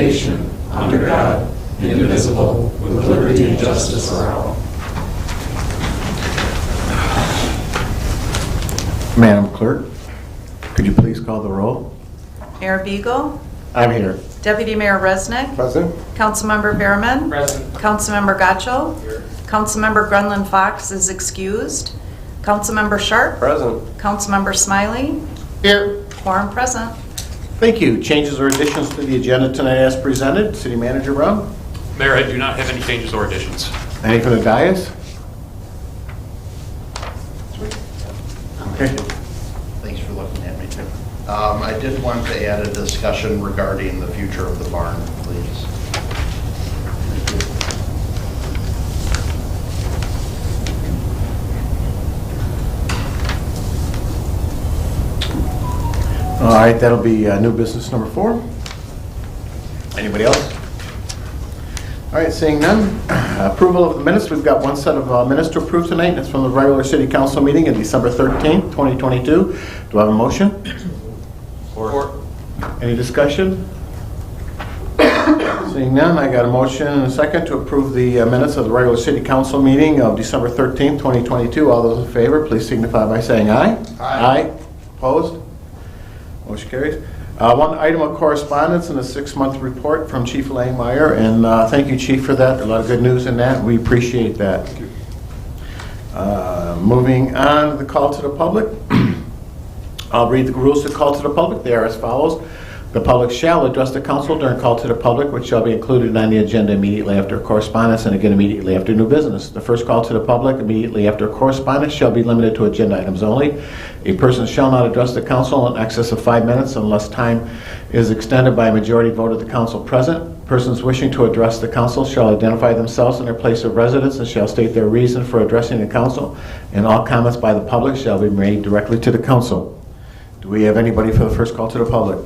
nation, under God, indivisible, with liberty and justice for all. Madam Clerk, could you please call the roll? Mayor Beagle, I'm here. Deputy Mayor Resnick, Present. Councilmember Behrman, Present. Councilmember Gotchel, Councilmember Grunland Fox is excused, Councilmember Sharp, Present. Councilmember Smiley, Here. quorum present. Thank you. Changes or additions to the agenda tonight as presented. City Manager Brown? Mayor, I do not have any changes or additions. Any from the dais? Okay. Thanks for looking at me, Tim. I did want to add a discussion regarding the future of the barn, please. All right, that'll be new business number 4. Anybody else? All right, seeing none. Approval of the minutes. We've got one set of minutes to approve tonight. And it's from the regular city council meeting on December 13th, 2022. Do I have a motion? Or Any discussion? Seeing none, I got a motion and a second to approve the minutes of the regular city council meeting of December 13th, 2022. All those in favor, please signify by saying aye. Aye. Opposed? Motion carries. One item of correspondence and a 6-month report from Chief Langmeyer, and thank you, Chief, for that. A lot of good news in that. We appreciate that. Moving on to the call to the public. I'll read the rules to call to the public. They are as follows. The public shall address the council during call to the public, which shall be included on the agenda immediately after correspondence and again immediately after new business. The first call to the public immediately after correspondence shall be limited to agenda items only. A person shall not address the council in excess of 5 minutes unless time is extended by a majority vote of the council present. Persons wishing to address the council shall identify themselves and their place of residence and shall state their reason for addressing the council. And all comments by the public shall be made directly to the council. Do we have anybody for the first call to the public?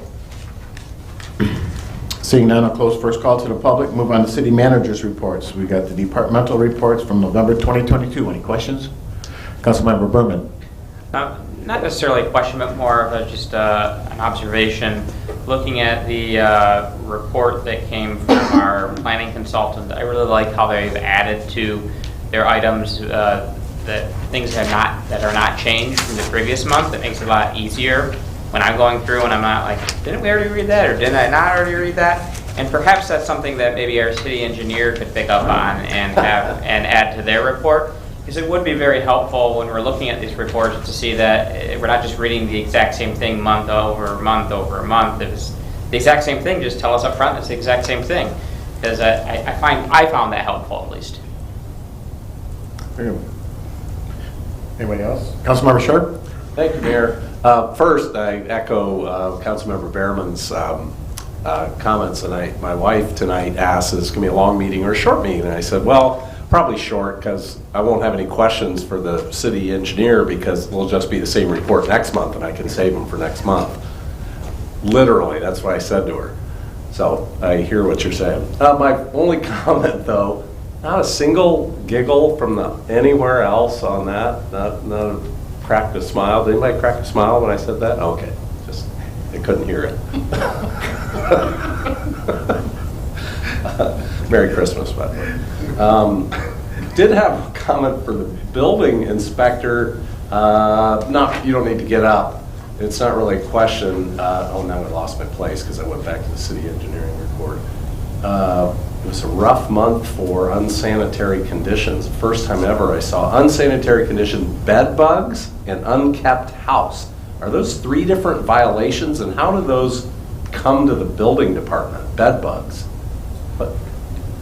Seeing none, I'll close first call to the public. Move on to city managers' reports. We got the departmental reports from November 2022. Any questions? Councilmember Berman. Not necessarily a question, but more of just an observation. Looking at the report that came from our planning consultant, I really like how they've added to their items that things that are not changed from the previous month. It makes it a lot easier when I'm going through and I'm not like, didn't we already read that, or didn't I not already read that? And perhaps that's something that maybe our city engineer could pick up on and have and add to their report, because it would be very helpful when we're looking at these reports to see that we're not just reading the exact same thing month over month over month. If it's the exact same thing, just tell us up front it's the exact same thing, because I found that helpful at least. Anybody else? Councilmember Sharp? Thank you, Mayor. First, I echo Councilmember Behrman's comments, and my wife tonight asked, is this going to be a long meeting or a short meeting? And I said, well, probably short, because I won't have any questions for the city engineer, because it'll just be the same report next month, and I can save them for next month. Literally, that's what I said to her. So I hear what you're saying. My only comment, though, not a single giggle from anywhere else on that. Not cracked a smile. Did anybody crack a smile when I said that? Okay, just I couldn't hear it. Merry Christmas, by the way. Did have a comment for the building inspector. You don't need to get up. It's not really a question. Oh, now I lost my place because I went back to the city engineering report. It was a rough month for unsanitary conditions. First time ever I saw unsanitary condition, bed bugs, and unkept house. Are those 3 different violations, and how do those come to the building department? Bed bugs. But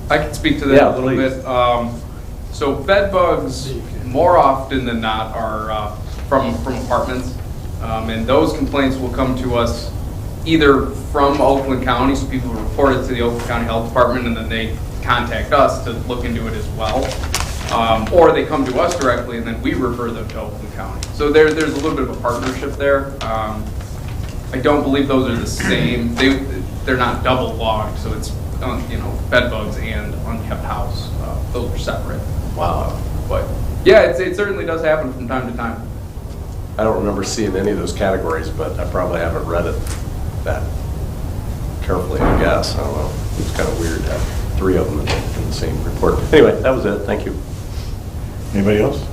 I can speak to that a little please. bit. So bed bugs, more often than not, are from apartments, and those complaints will come to us either from Oakland County, so people report it to the Oakland County Health Department, and then they contact us to look into it as well. Or they come to us directly, and then we refer them to Oakland County. So there's a little bit of a partnership there. I don't believe those are the same. They're not double logged, so it's bed bugs and unkept house. Those are separate. wow. But yeah, it certainly does happen from time to time. I don't remember seeing any of those categories, but I probably haven't read it that carefully, I guess. I don't know. It's kind of weird to have 3 of them in the same report. Anyway, that was it. Thank you. Anybody else?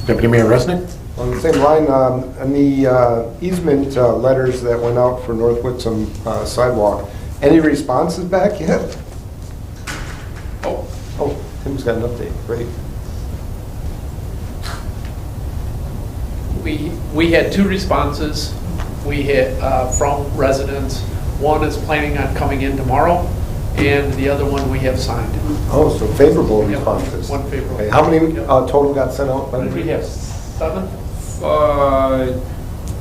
Deputy Mayor Resnick? On the same line, on the easement letters that went out for North Whitsom sidewalk, any responses back yet? Oh, Tim's got an update. Great. We had 2 responses. We had from residents. One is planning on coming in tomorrow, and the other one we have signed. Oh, so favorable Yep, responses. one favorable. Okay, how many Yep. total got sent out? What did we have, 7?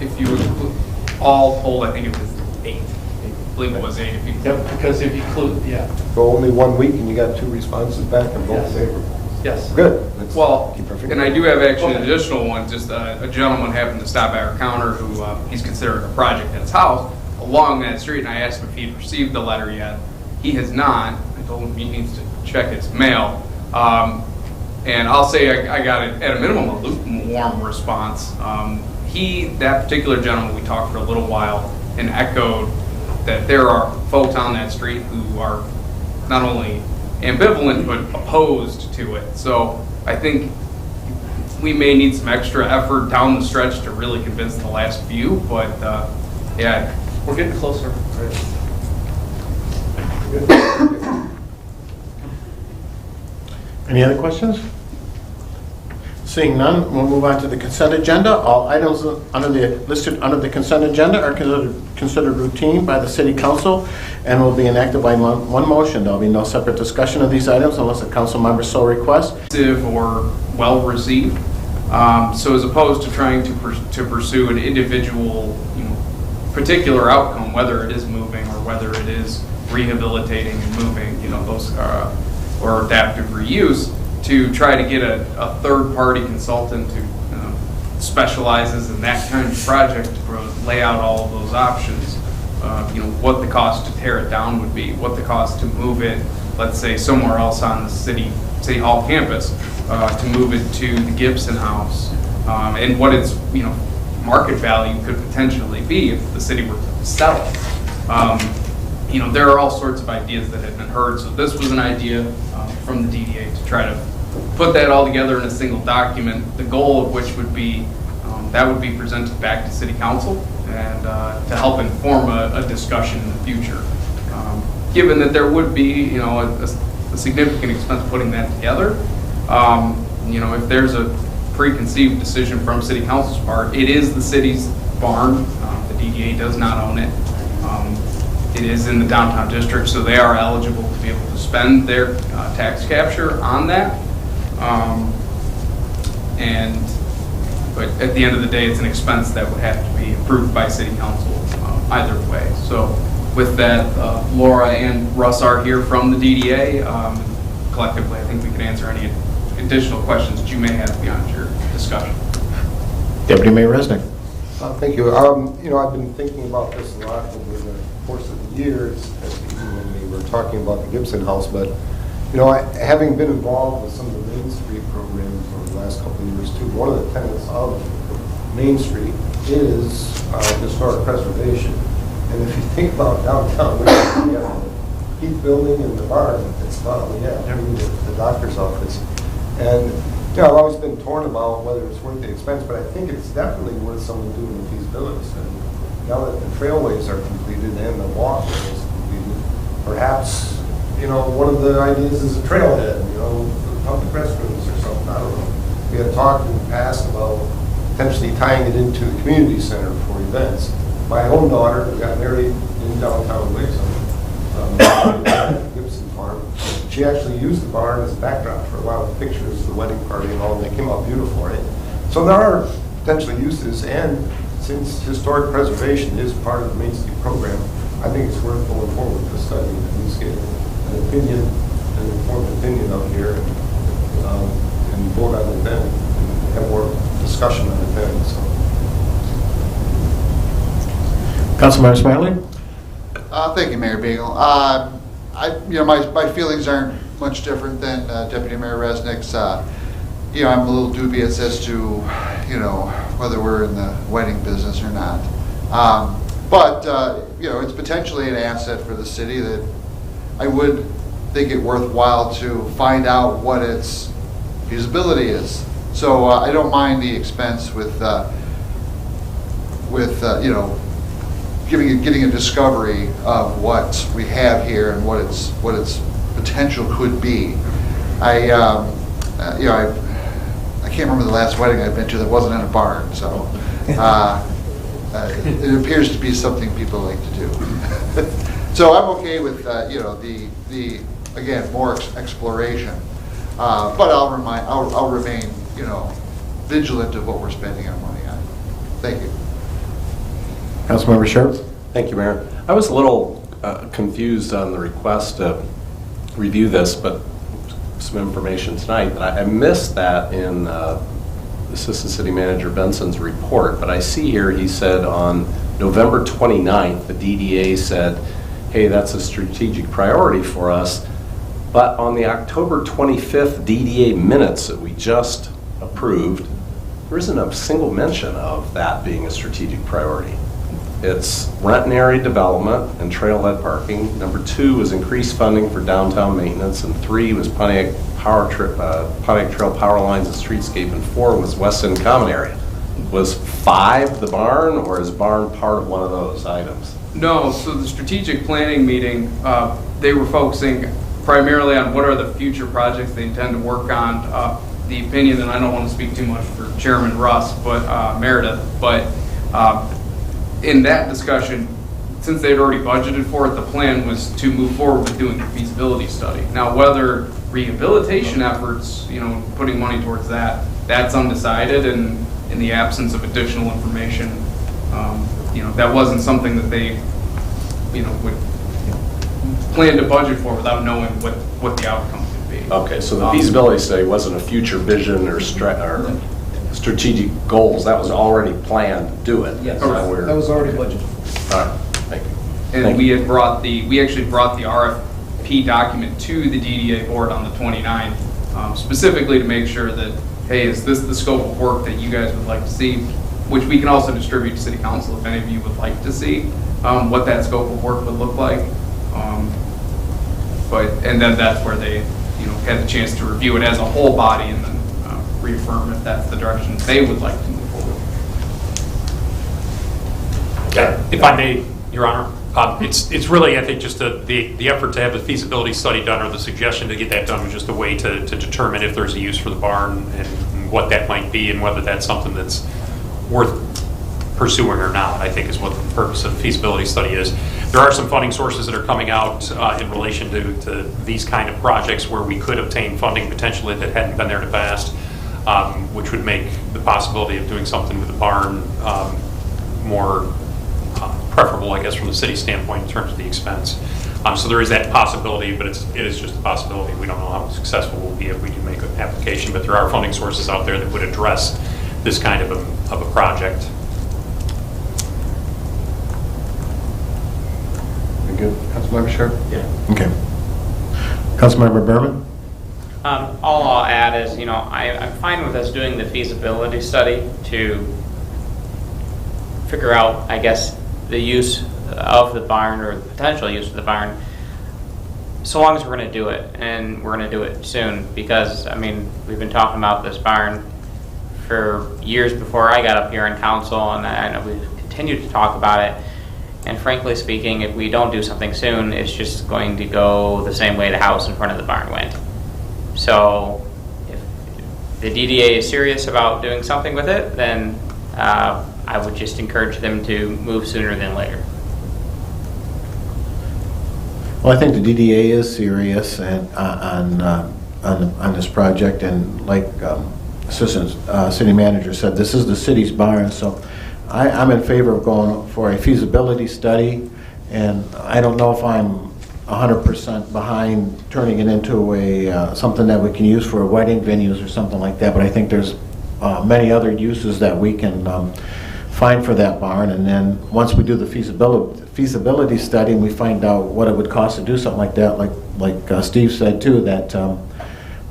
If you include all told, I think it was 8. I believe it was 8. If you Yep, because if you include, yeah, So only 1 week and you got 2 responses back and both Yes. favorable. yes. Good. Let's Well, keep our and fingers- I do have actually an Okay. additional one, just a gentleman happened to stop by our counter who, he's considering a project at his house along that street, and I asked him if he'd received the letter yet. He has not. I told him he needs to check his mail. And I'll say I got it at a minimum a lukewarm response. That particular gentleman, we talked for a little while and echoed that there are folks on that street who are not only ambivalent but opposed to it. So I think we may need some extra effort down the stretch to really convince the last few, but yeah. We're getting closer. Any other questions? Seeing none, we'll move on to the consent agenda. All items listed under the consent agenda are considered routine by the City Council and will be enacted by one motion. There will be no separate discussion of these items unless a council member so requests. Or well received. So as opposed to trying to pursue an individual, particular outcome, whether it is moving or whether it is rehabilitating and moving, those or adaptive reuse, to try to get a third-party consultant who specializes in that kind of project to lay out all of those options. What the cost to tear it down would be, what the cost to move it, let's say somewhere else on the City Hall campus, to move it to the Gibson House, and what its market value could potentially be if the city were to sell it. There are all sorts of ideas that have been heard. So this was an idea from the DDA to try to put that all together in a single document. The goal of which would be that would be presented back to City Council and to help inform a discussion in the future. Given that there would be a significant expense putting that together, if there's a preconceived decision from City Council's part, it is the city's barn. The DDA does not own it. It is in the downtown district, so they are eligible to be able to spend their tax capture on that. But at the end of the day, it's an expense that would have to be approved by City Council either way. So with that, Laura and Russ are here from the DDA. Collectively, I think we can answer any additional questions that you may have beyond your discussion. Deputy Mayor Resnick. Thank you. I've been thinking about this a lot over the course of the years, when we were talking about the Gibson House, but having been involved with some of the Main Street programs over the last couple of years too, one of the tenets of Main Street is historic preservation. And if you think about downtown, we have the Heath Building and the barn. It's not, the doctor's office. And I've always been torn about whether it's worth the expense, but I think it's definitely worth someone doing the feasibility study. Now that the trailways are completed and the walkway is completed, perhaps one of the ideas is a trailhead, public restrooms or something, I don't know. We had talked in the past about potentially tying it into the community center for events. My own daughter got married in downtown Wixom, Gibson Farm. She actually used the barn as a backdrop for a lot of pictures of the wedding party and all, and they came out beautiful, right? So there are potential uses, and since historic preservation is part of the Main Street program, I think it's worth going forward with the study and just get an opinion, an informed opinion up here, and vote on it then, and have more discussion on it then. So. Councilmember Smiley. Thank you, Mayor Beagle. My feelings aren't much different than Deputy Mayor Resnick's. I'm a little dubious as to, whether we're in the wedding business or not. But, you know, it's potentially an asset for the city that I would think it worthwhile to find out what its feasibility is. So I don't mind the expense with you know, getting a discovery of what we have here and what its potential could be. You know, I can't remember the last wedding I've been to that wasn't in a barn, so it appears to be something people like to do. So I'm okay with you know, the again, more exploration, but I'll remain, you know, vigilant of what we're spending our money on. Thank you. Councilmember Schertz? Thank you, Mayor. I was a little confused on the request to review this, but some information tonight. I missed that in Assistant City Manager Benson's report, but I see here he said on November 29th, the DDA said, hey, that's a strategic priority for us. But on the October 25th DDA minutes that we just approved, there isn't a single mention of that being a strategic priority. It's rent and area development and trailhead parking. Number 2 was increased funding for downtown maintenance, and 3 was Pontiac Trail power lines and streetscape, and 4 was West End Common Area. Was 5 the barn, or is barn part of one of those items? No, so the strategic planning meeting, they were focusing primarily on what are the future projects they intend to work on. The opinion, and I don't want to speak too much for Chairman Russ, but Meredith, but in that discussion, since they'd already budgeted for it, the plan was to move forward with doing a feasibility study. Now, whether rehabilitation efforts, you know, putting money towards that, that's undecided, and in the absence of additional information, you know, that wasn't something that they, you know, would plan to budget for without knowing what the outcome could be. Okay, so the feasibility study wasn't a future vision or strategic goals. That was already planned to do it. Yes, that was already budgeted. All right, thank you. And we actually brought the RFP document to the DDA board on the 29th, specifically to make sure that, hey, is this the scope of work that you guys would like to see? Which we can also distribute to City Council if any of you would like to see what that scope of work would look like. And then that's where they, you know, had the chance to review it as a whole body and then reaffirm if that's the direction they would like to move forward. If I may, Your Honor, it's really, I think, just the effort to have the feasibility study done, or the suggestion to get that done, was just a way to determine if there's a use for the barn and what that might be, and whether that's something that's worth pursuing or not, I think is what the purpose of the feasibility study is. There are some funding sources that are coming out in relation to these kind of projects where we could obtain funding potentially that hadn't been there in the past, which would make the possibility of doing something with the barn more preferable, I guess, from the city standpoint in terms of the expense. So there is that possibility, but it is just a possibility. We don't know how successful we'll be if we do make an application, but there are funding sources out there that would address this kind of a project. Very good. Councilmember Schertz? Yeah. Okay. Councilmember Berman? All I'll add is, you know, I'm fine with us doing the feasibility study to figure out, I guess, the use of the barn, or the potential use of the barn, so long as we're going to do it, and we're going to do it soon, because, I mean, we've been talking about this barn for years before I got up here in council, and I know we've continued to talk about it, and frankly speaking, if we don't do something soon, it's just going to go the same way the house in front of the barn went. So if the DDA is serious about doing something with it, then I would just encourage them to move sooner than later. Well, I think the DDA is serious and on this project, and like Assistant City Manager said, this is the city's barn, so I'm in favor of going for a feasibility study, and I don't know if I'm 100% behind turning it into a something that we can use for wedding venues or something like that, but I think there's many other uses that we can find for that barn, and then once we do the feasibility study and we find out what it would cost to do something like that, like Steve said too, that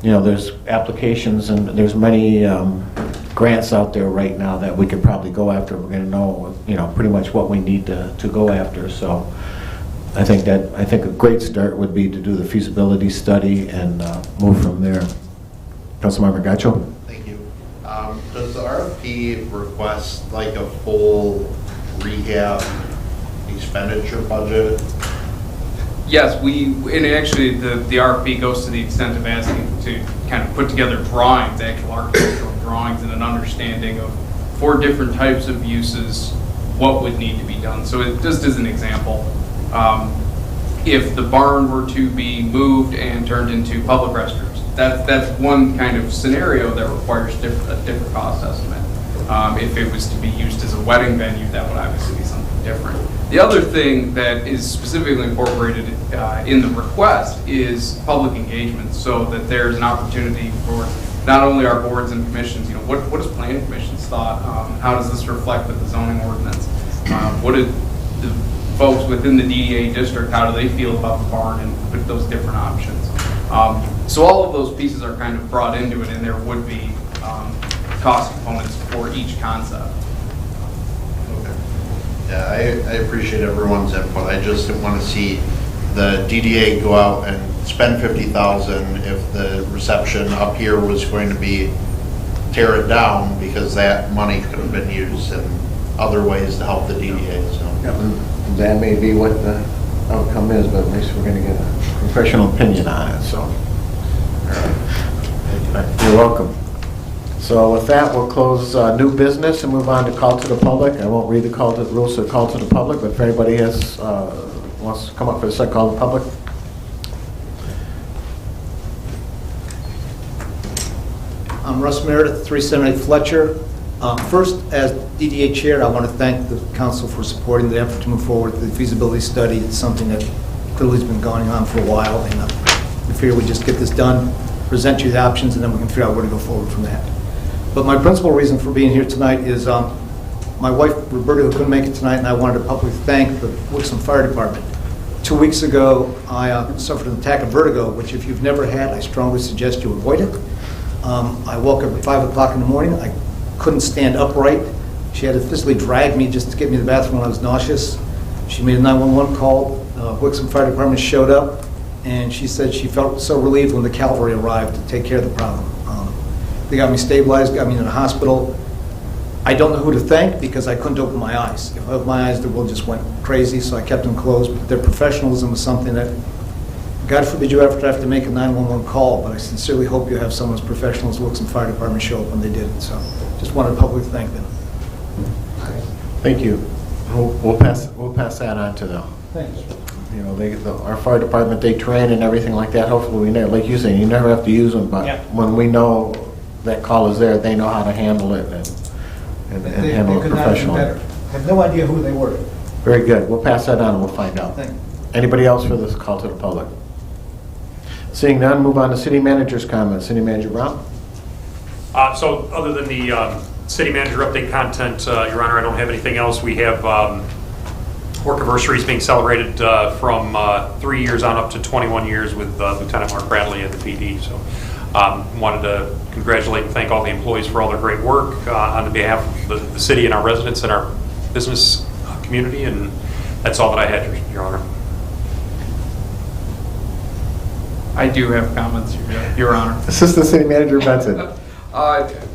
you know, there's applications and there's many grants out there right now that we could probably go after. We're going to know, pretty much what we need to go after. So I think a great start would be to do the feasibility study and move from there. Councilmember Gacho? Thank you. Does the RFP request like a full rehab expenditure budget? Yes, and actually the RFP goes to the extent of asking to kind of put together drawings, actual architectural drawings, and an understanding of 4 different types of uses, what would need to be done. So it just as an example, if the barn were to be moved and turned into public restrooms, that's one kind of scenario that requires a different cost estimate. If it was to be used as a wedding venue, that would obviously be something different. The other thing that is specifically incorporated in the request is public engagement, so that there's an opportunity for not only our boards and commissions, what does planning commission's thought? How does this reflect with the zoning ordinance? What did the folks within the DDA district, how do they feel about the barn and with those different options? So all of those pieces are kind of brought into it, and there would be cost components for each concept. Okay. Yeah, I appreciate everyone's input. I just didn't want to see the DDA go out and spend $50,000 if the reception up here was going to be tear it down, because that money could have been used in other ways to help the DDA. So. Yep. That may be what the outcome is, but at least we're going to get a professional opinion on it. So, you're welcome. So with that, we'll close new business and move on to call to the public. I won't read the rules of call to the public, but if anybody wants to come up for the second call to the public. I'm Russ Meredith, 378 Fletcher. First, as DDA Chair, I want to thank the Council for supporting the effort to move forward with the feasibility study. It's something that clearly has been going on for a while, and we figure we just get this done, present you the options, and then we can figure out where to go forward from that. But my principal reason for being here tonight is my wife, Roberta, who couldn't make it tonight, and I wanted to publicly thank the Wixom Fire Department. 2 weeks ago, I suffered an attack of vertigo, which if you've never had, I strongly suggest you avoid it. I woke up at 5 o'clock in the morning. I couldn't stand upright. She had to physically drag me just to get me to the bathroom when I was nauseous. She made a 911 call. Wixom Fire Department showed up, and she said she felt so relieved when the cavalry arrived to take care of the problem. They got me stabilized, got me in the hospital. I don't know who to thank because I couldn't open my eyes. If I opened my eyes, the world just went crazy, so I kept them closed. But their professionalism was something that, God forbid you ever have to make a 911 call, but I sincerely hope you have someone as professional as Wixom Fire Department show up when they did it. So just wanted to publicly thank them. Thank you. We'll pass that on to them. Thanks. Our fire department, they train and everything like that. Hopefully, we never, like you say, you never have to use them, but when we know that call is there, they know how to handle it and handle it professionally. I have no idea who they were. Very good. We'll pass that on and we'll find out. Thank you. Anybody else for this call to the public? Seeing none, move on to city manager's comments. City Manager Brown? So other than the city manager update content, Your Honor, I don't have anything else. We have work anniversaries being celebrated from 3 years on up to 21 years with Lieutenant Mark Bradley at the PD. So wanted to congratulate and thank all the employees for all their great work on behalf of the city and our residents and our business community, and that's all that I had, Your Honor. I do have comments, Your Honor. Assistant City Manager Benson.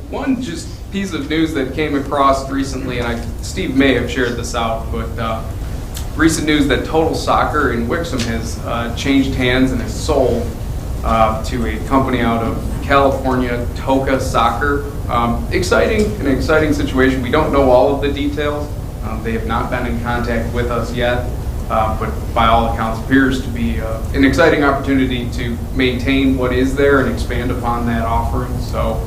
One just piece of news that came across recently, and Steve may have shared this out, but recent news that Total Soccer in Wixom has changed hands and is sold to a company out of California, Toka Soccer. An exciting situation. We don't know all of the details. They have not been in contact with us yet, but by all accounts appears to be an exciting opportunity to maintain what is there and expand upon that offering. So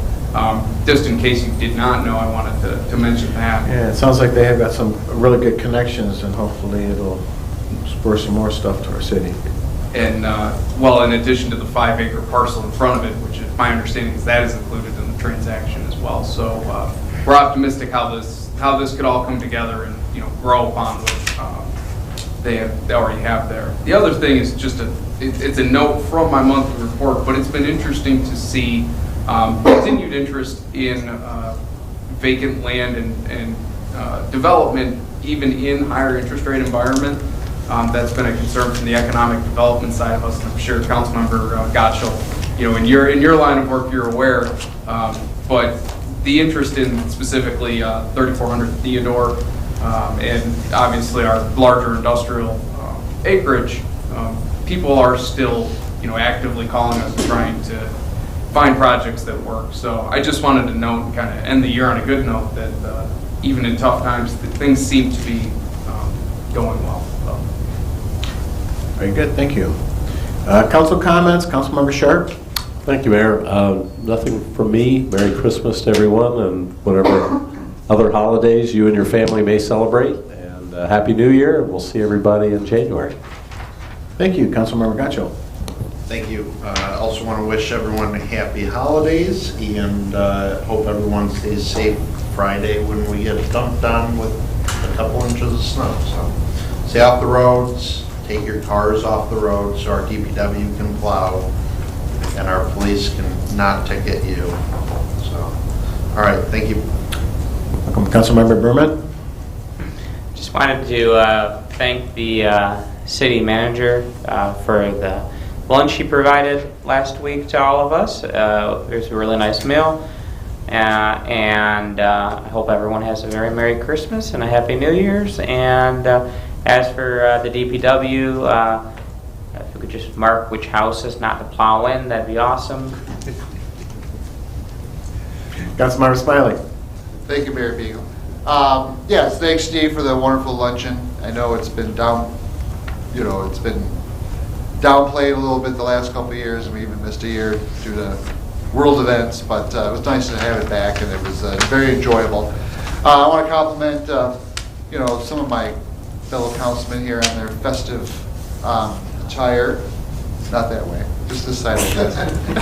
just in case you did not know, I wanted to mention that. Yeah, it sounds like they have got some really good connections, and hopefully it'll spur some more stuff to our city. And well, in addition to the 5-acre parcel in front of it, which is my understanding is that is included in the transaction as well. So we're optimistic how this could all come together and grow upon what they already have there. The other thing is just it's a note from my monthly report, but it's been interesting to see continued interest in vacant land and development, even in higher interest rate environment. That's been a concern from the economic development side of us, and I'm sure Councilmember Gottschall, in your line of work, you're aware. But the interest in specifically 3400 Theodore and obviously our larger industrial acreage, people are still, actively calling us and trying to find projects that work. So I just wanted to note and kind of end the year on a good note that even in tough times, things seem to be going well. So. Very good, thank you. Council comments, Councilmember Sharp? Thank you, Mayor. Nothing from me. Merry Christmas to everyone, and whatever other holidays you and your family may celebrate. And Happy New Year, and we'll see everybody in January. Thank you, Councilmember Gacho. Thank you. I also want to wish everyone happy holidays, and hope everyone stays safe Friday when we get dumped on with a couple inches of snow. So stay off the roads, take your cars off the road so our DPW can plow and our police can not ticket you. So, all right, thank you. Welcome, Councilmember Berman. Just wanted to thank the city manager for the lunch he provided last week to all of us. It was a really nice meal. And I hope everyone has a very Merry Christmas and a Happy New Year's. And as for the DPW, if we could just mark which houses not to plow in, that'd be awesome. Councilmember Smiley. Thank you, Mayor Beagle. Yes, thanks, Steve, for the wonderful luncheon. I know it's been it's been downplayed a little bit the last couple of years, and we even missed a year due to world events, but it was nice to have it back, and it was very enjoyable. I want to compliment, some of my fellow councilmen here on their festive attire. Not that way, just this side of the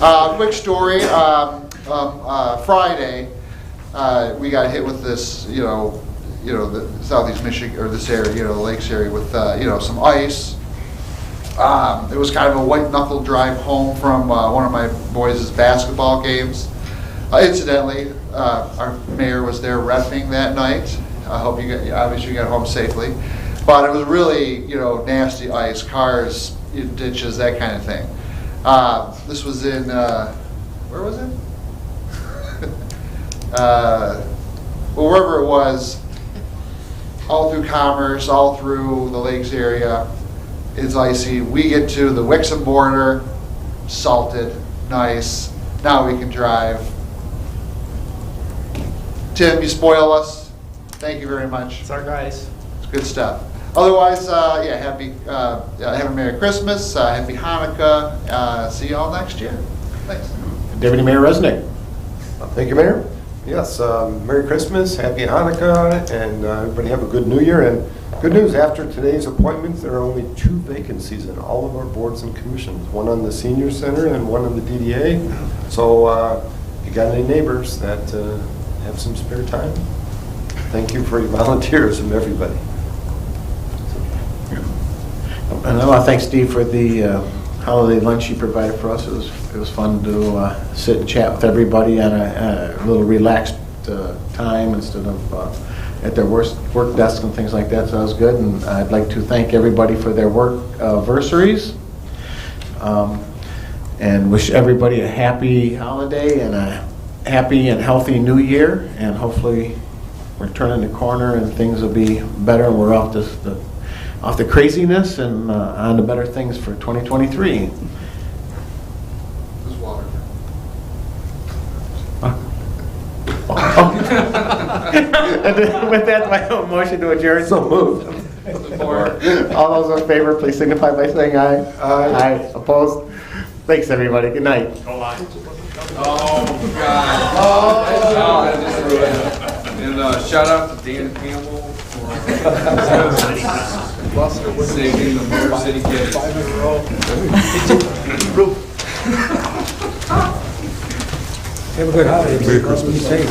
desk. Quick story. Friday, we got hit with this, the southeast Michigan, or this area, the lakes area, with some ice. It was kind of a white knuckle drive home from one of my boys' basketball games. Incidentally, our mayor was there reffing that night. I hope obviously you got home safely. But it was really, nasty ice, cars, ditches, that kind of thing. This was in, where was it? Wherever it was, all through Commerce, all through the lakes area. It's icy. We get to the Wixom border, salted, nice. Now we can drive. Tim, you spoil us. Thank you very much. It's our guys. It's good stuff. Otherwise, have a Merry Christmas, Happy Hanukkah. See you all next year. Thanks. Deputy Mayor Resnick. Thank you, Mayor. Yes, Merry Christmas, Happy Hanukkah, and everybody have a good New Year. And good news, after today's appointments, there are only 2 vacancies in all of our boards and commissions, one on the Senior Center and one on the DDA. So if you got any neighbors that have some spare time, thank you for your volunteerism, everybody. And I want to thank Steve for the holiday lunch you provided for us. It was fun to sit and chat with everybody on a little relaxed time instead of at their work desks and things like that. So that was good. And I'd like to thank everybody for their work anniversaries, and wish everybody a happy holiday and a happy and healthy New Year. And hopefully we're turning the corner and things will be better, and we're off the craziness and on to better things for 2023. This water. And with that, my motion to adjourn. So moved. All those in favor, please signify by saying aye. Aye. Opposed? Thanks, everybody. Good night. Hold on. Oh, God. And shout out to Dan Campbell for saving the Motor City kids. 5 in a row. Have a good holiday. Merry Christmas. Be safe.